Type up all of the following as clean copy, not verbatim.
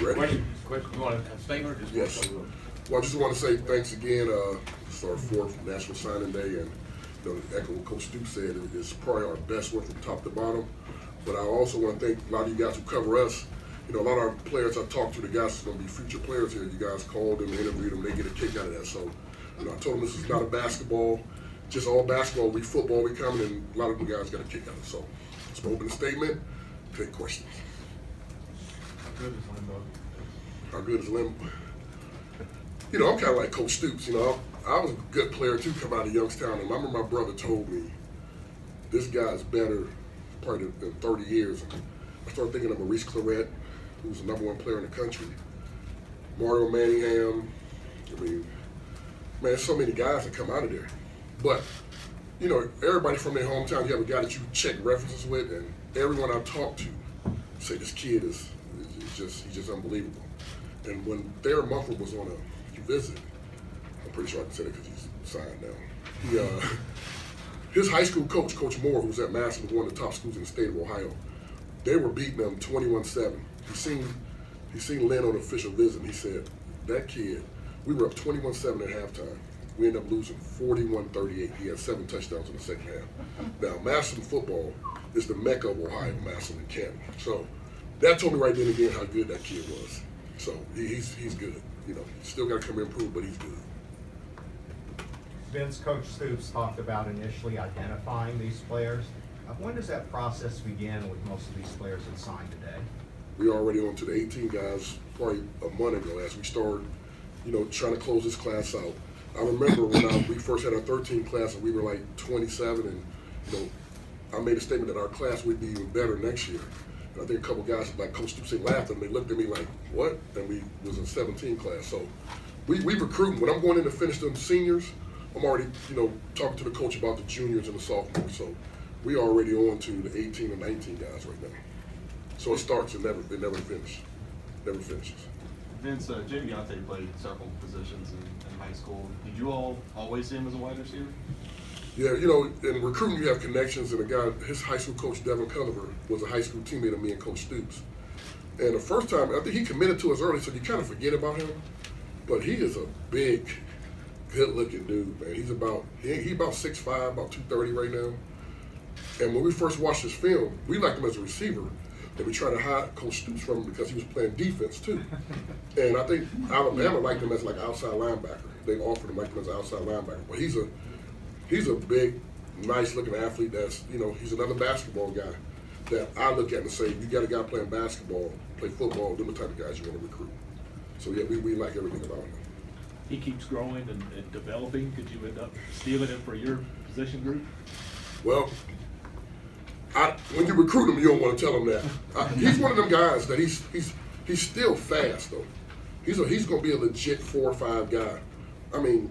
Ready? Question, you want a statement or just? Yes. Well, I just want to say thanks again. It's our 4th National Signing Day, and echo what Coach Stoops said, it's probably our best one from top to bottom. But I also want to thank a lot of you guys who cover us. A lot of our players I talked to, the guys that's going to be future players here, you guys called them, interviewed them, they get a kick out of that. So, I told them this is not a basketball, just all basketball. We football, we coming, and a lot of you guys got a kick out of it. So, let's open the statement, take questions. How good is Limbo? How good is Limbo? I'm kind of like Coach Stoops. I was a good player too, coming out of Youngstown, and I remember my brother told me, this guy is better probably than 30 years. I started thinking of Maurice Claret, who was the #1 player in the country. Marrow, Manningham. Man, so many guys that come out of there. But, everybody from their hometown, you have a guy that you check references with, and everyone I talk to say this kid he's just unbelievable. And when Thayer Munford was on a visit, I'm pretty sure I can say that because he's signed now. His high school coach, Coach Moore, who was at Massillon, one of the top schools in the state of Ohio, they were beating them 21-7. He seen Lynn on an official visit, and he said, that kid, we were up 21-7 at halftime. We ended up losing 41-38. He had 7 touchdowns in the second half. Now, Massillon football is the mecca of Ohio, Massillon and Canton. So that told me right then again how good that kid was. So he's good. Still got to come and improve, but he's good. Vince, Coach Stoops talked about initially identifying these players. When does that process begin with most of these players that signed today? We already on to the 18 guys probably a month ago as we started, trying to close this class out. I remember when we first had our 13 class and we were like 27, and I made a statement that our class would be even better next year. And I think a couple guys like Coach Stoops laughed and they looked at me like, what? And we was a 17 class. So we recruiting. When I'm going in to finish them seniors, I'm already, talking to the coach about the juniors and the sophomores. So we already on to the 18 and 19 guys right now. So it starts and never finishes. Vince, Jimmy Yante played several positions in high school. Did you all always see him as a wide receiver? Yeah, in recruiting you have connections, and a guy, his high school coach, Devin Culliver, was a high school teammate of me and Coach Stoops. And the first time, I think he committed to us early, so you kind of forget about him. But he is a big, good-looking dude, man. He's about 6'5", about 230 right now. And when we first watched his film, we liked him as a receiver, and we tried to hide Coach Stoops from him because he was playing defense too. And I think Alabama liked him as like an outside linebacker. They offered him like him as an outside linebacker. But he's a big, nice-looking athlete. That's he's another basketball guy that I look at and say, you got a guy playing basketball, play football, them the type of guys you want to recruit. So yeah, we like everything about him. He keeps growing and developing. Could you end up stealing him for your position group? Well, when you recruit him, you don't want to tell him that. He's one of them guys that he's still fast though. He's going to be a legit 4 or 5 guy. I mean,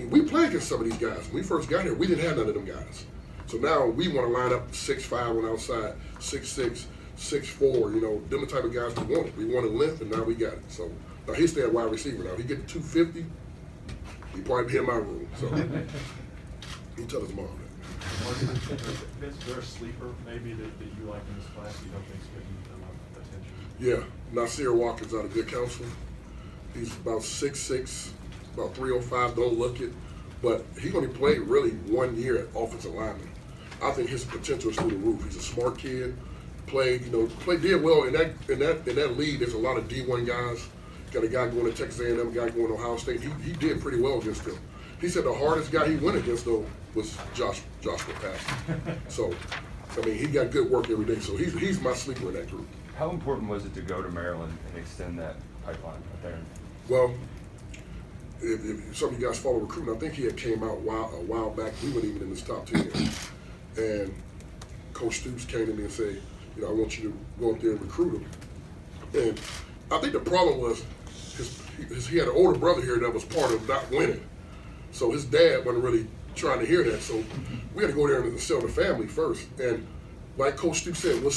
we played against some of these guys. When we first got here, we didn't have none of them guys. So now we want to line up 6'5" on the outside, 6'6", 6'4", them the type of guys we wanted. We wanted length, and now we got it. So now he's staying wide receiver. Now he get to 250, he probably be in my room. So he tell his mom that. Vince, is there a sleeper maybe that you like in this class you don't think's getting enough attention? Yeah, Nasir Walker's out of good counsel. He's about 6'6", about 305, don't look it. But he only played really 1 year at offensive lineman. I think his potential is through the roof. He's a smart kid. Did well in that league. There's a lot of D1 guys. Got a guy going to Texas A&M, a guy going to Ohio State. He did pretty well against them. He said the hardest guy he went against though was Joshua Patton. So, he got good work every day. So he's my sleeper in that group. How important was it to go to Maryland and extend that pipeline up there? Well, if some of you guys follow recruiting, I think he had came out a while back. We weren't even in his top 10. And Coach Stoops came to me and said, I want you to go up there and recruit him. And I think the problem was he had an older brother here that was part of not winning. So his dad wasn't really trying to hear that. So we had to go there and sell the family first. And like Coach Stoops said, what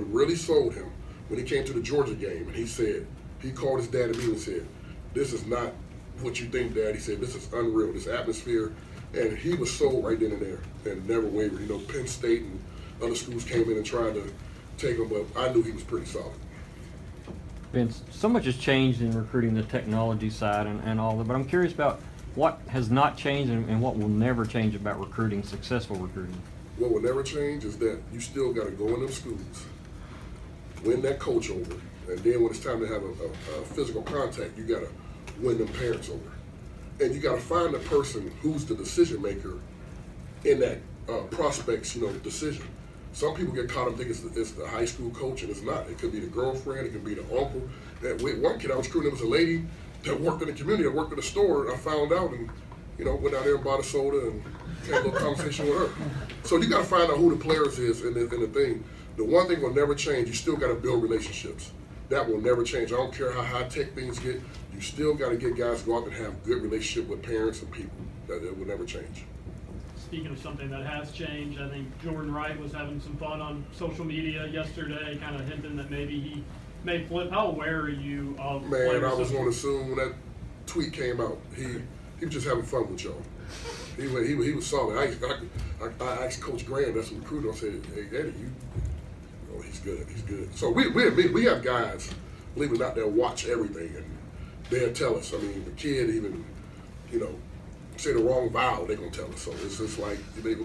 really sold him when he came to the Georgia game, and he called his dad immediately and said, this is not what you think, Dad. He said, this is unreal, this atmosphere. And he was sold right then and there and never wavered. Penn State and other schools came in and tried to take him, but I knew he was pretty solid. Vince, so much has changed in recruiting, the technology side and all that, but I'm curious about what has not changed and what will never change about recruiting, successful recruiting. What will never change is that you still got to go in them schools, win that coach over, and then when it's time to have a physical contact, you got to win them parents over. And you got to find the person who's the decision maker in that prospect's decision. Some people get caught up thinking it's the high school coach, and it's not. It could be the girlfriend, it could be the uncle. One kid I was recruiting, there was a lady that worked in the community, that worked at a store. I found out and went out there and bought a soda and had a little conversation with her. So you got to find out who the players is and the thing. The one thing will never change. You still got to build relationships. That will never change. I don't care how high tech things get. You still got to get guys to go out and have good relationship with parents and people. That will never change. Speaking of something that has changed, I think Jordan Wright was having some fun on social media yesterday, kind of hinting that maybe he may flip. How aware are you of Man, players I was social- going to assume when that tweet came out, he was just having fun with y'all. He was solid. I asked Coach Graham, that's the recruiter. I said, "Hey Eddie, he's good. He's good." So we have guys, believe it or not, they'll watch everything and they'll tell us. I mean, the kid even, say the wrong vowel, they're gonna tell us. So it's just like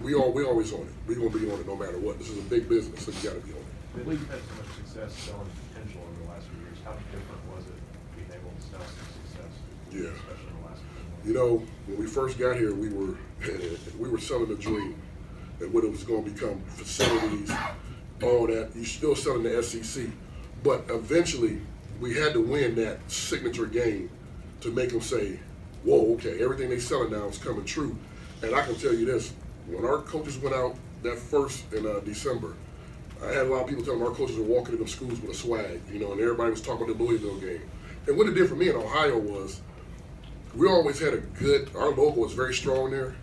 we always on it. We're gonna be on it no matter what. This is a big business, so you gotta be on it. The league had so much success selling potential over the last few years. How different was it being able to sell some success? Yeah. Especially in the last few months. When we first got here, we were selling a dream and what it was going to become, facilities, all that. You're still selling the SEC, but eventually we had to win that signature game to make them say, "Whoa, okay, everything they selling now is coming true." And I can tell you this: when our coaches went out that first in December, I had a lot of people telling me our coaches were walking into schools with a swag, and everybody was talking about the Louisville game. And what it did for me in Ohio was, we always had our logo was very strong there.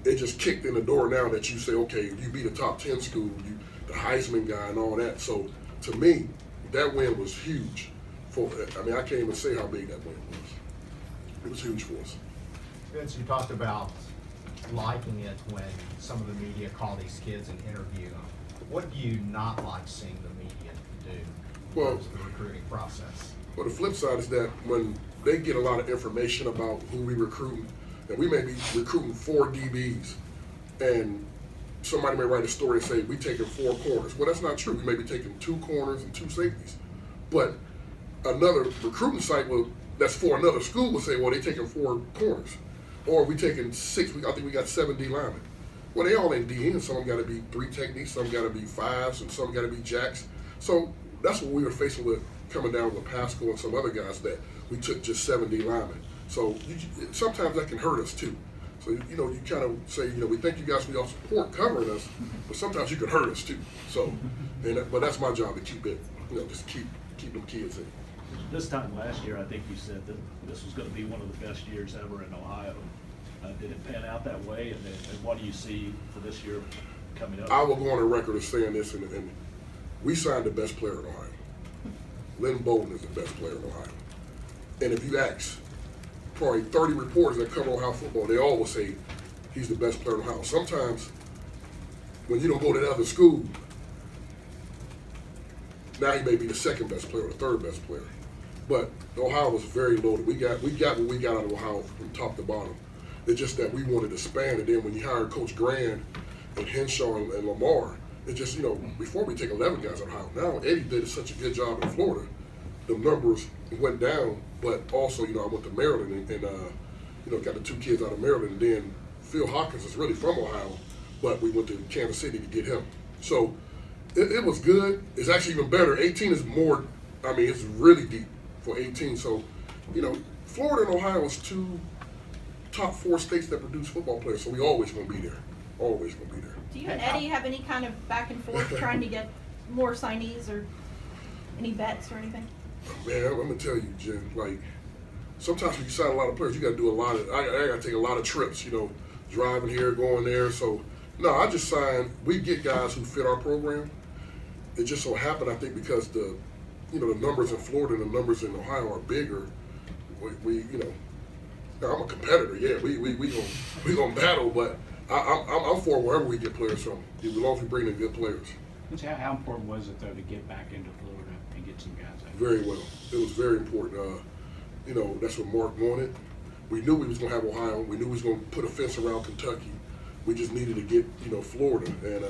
It just kicked in the door now that you say, okay, you beat a top 10 school, you the Heisman guy and all that. So to me, that win was huge. I can't even say how big that win was. It was huge for us. Vince, you talked about liking it when some of the media call these kids and interview them. What do you not like seeing the media do in terms of the recruiting process? Well, the flip side is that when they get a lot of information about who we recruiting, and we may be recruiting 4 DBs, and somebody may write a story and say, we taking 4 corners. Well, that's not true. We may be taking 2 corners and 2 safeties. But another recruiting site that's for another school will say, well, they taking 4 corners. Or we taking 6, I think we got 7 D linemen. Well, they all ain't DN. Some of them got to be 3 techniques, some got to be 5s, and some got to be jacks. So that's what we were facing with coming down with Pascal and some other guys, that we took just 7 D linemen. So sometimes that can hurt us too. So you kind of say, we thank you guys for your support covering us, but sometimes you can hurt us too. So, but that's my job to keep it, just keep them kids in. This time last year, I think you said that this was going to be one of the best years ever in Ohio. Did it pan out that way? And what do you see for this year coming up? I will go on the record of saying this, and we signed the best player in Ohio. Lynn Bowden is the best player in Ohio. And if you ask probably 30 reporters that cover Ohio football, they all will say he's the best player in Ohio. Sometimes when you don't go to the other school, now he may be the 2nd best player or the 3rd best player. But Ohio was very loaded. We got what we got out of Ohio from top to bottom. It's just that we wanted to span, and then when you hired Coach Grand and Henshaw and Lamar, it just, before we take 11 guys out of Ohio. Now Eddie did such a good job in Florida. The numbers went down, but also, I went to Maryland and got the 2 kids out of Maryland, and then Phil Hawkins is really from Ohio, but we went to Kansas City to get him. So it was good. It's actually even better. 18 is more, it's really deep for 18. So, Florida and Ohio is 2 top 4 states that produce football players, so we always going to be there. Always going to be there. Do you and Eddie have any kind of back and forth trying to get more signees or any bets or anything? Man, I'm going to tell you, Jen, sometimes when you sign a lot of players, you got to do a lot of, I got to take a lot of trips, driving here, going there. So, no, I just sign, we get guys who fit our program. It just so happened, I think, because the numbers in Florida and the numbers in Ohio are bigger. I'm a competitor, yeah. We gonna battle, but I'm for wherever we get players from, as long as we bring in good players. How important was it though to get back into Florida and get some guys out? Very well. It was very important. You know, that's what Mark wanted. We knew we was gonna have Ohio. We knew we was gonna put a fence around Kentucky. We just needed to get, you know, Florida. And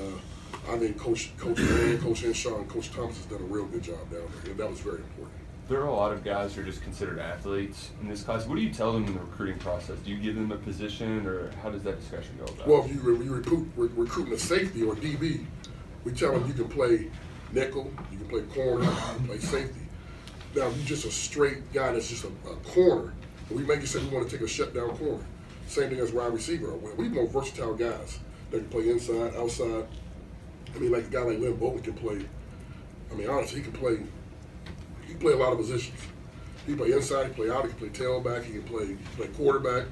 I think Coach Mann, Coach Henshaw, and Coach Thomas has done a real good job down there, and that was very important. There are a lot of guys who are just considered athletes in this class. What do you tell them in the recruiting process? Do you give them a position, or how does that discussion go about? Well, if you recruiting a safety or DB, we tell them you can play nickel, you can play corner, you can play safety. Now, if you're just a straight guy that's just a corner, and we make you say we want to take a shutdown corner. Same thing as wide receiver. We more versatile guys that can play inside, outside. I mean, like a guy like Lynn Bolton can play. I mean, honestly, he can play a lot of positions. He can play inside, he can play out, he can play tailback, he can play quarterback.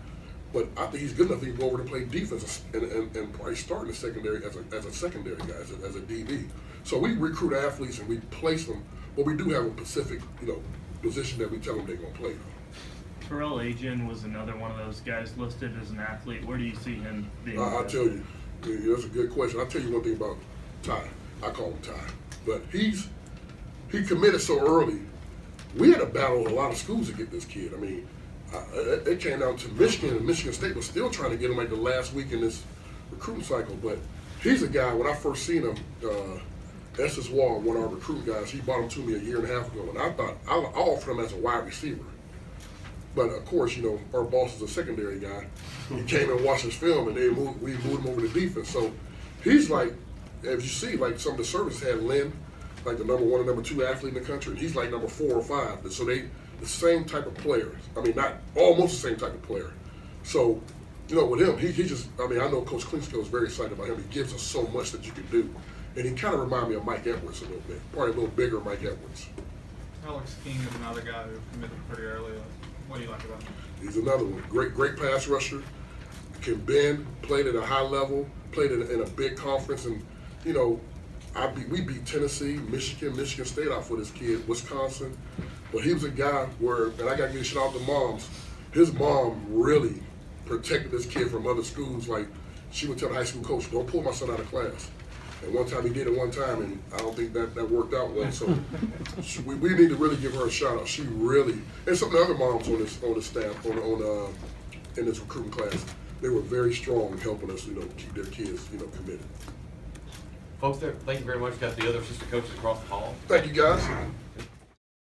But I think he's good enough. He can go over and play defense and probably start in the secondary as a secondary guy, as a DB. So we recruit athletes and we place them, but we do have a specific, you know, position that we tell them they're going to play. Terrell Agin was another one of those guys listed as an athlete. Where do you see him being? I'll tell you, that's a good question. I'll tell you one thing about Ty. I call him Ty, but he committed so early. We had to battle a lot of schools to get this kid. I mean, it came down to Michigan, and Michigan State was still trying to get him like the last week in this recruiting cycle. But he's a guy, when I first seen him, Estes Wall, one of our recruiting guys, he brought him to me a year and a half ago, and I thought I offered him as a wide receiver. But of course, you know, our boss is a secondary guy. He came and watched his film, and we moved him over to defense. So he's like, as you see, like some of the services had Lynn, like the number 1 and number 2 athlete in the country, and he's like number 4 or 5. So the same type of players. I mean, not almost the same type of player. So, you know, with him, he just, I mean, I know Coach Klingskill is very excited about him. He gives us so much that you can do. And he kind of reminds me of Mike Edwards a little bit, probably a little bigger Mike Edwards. Alex King is another guy who committed pretty early. What do you like about him? He's another one. Great pass rusher. Can bend, played at a high level, played in a big conference. And, you know, we beat Tennessee, Michigan State out for this kid, Wisconsin. But he was a guy where, and I got to give a shout out to moms, his mom really protected this kid from other schools. Like, she would tell the high school coach, don't pull my son out of class. And one time he did it one time, and I don't think that worked out well. So we need to really give her a shout out. She really, and some of the other moms on the staff in this recruiting class, they were very strong in helping us, you know, keep their kids, you know, committed. Folks, thank you very much. Got the other assistant coaches across the hall. Thank you, guys.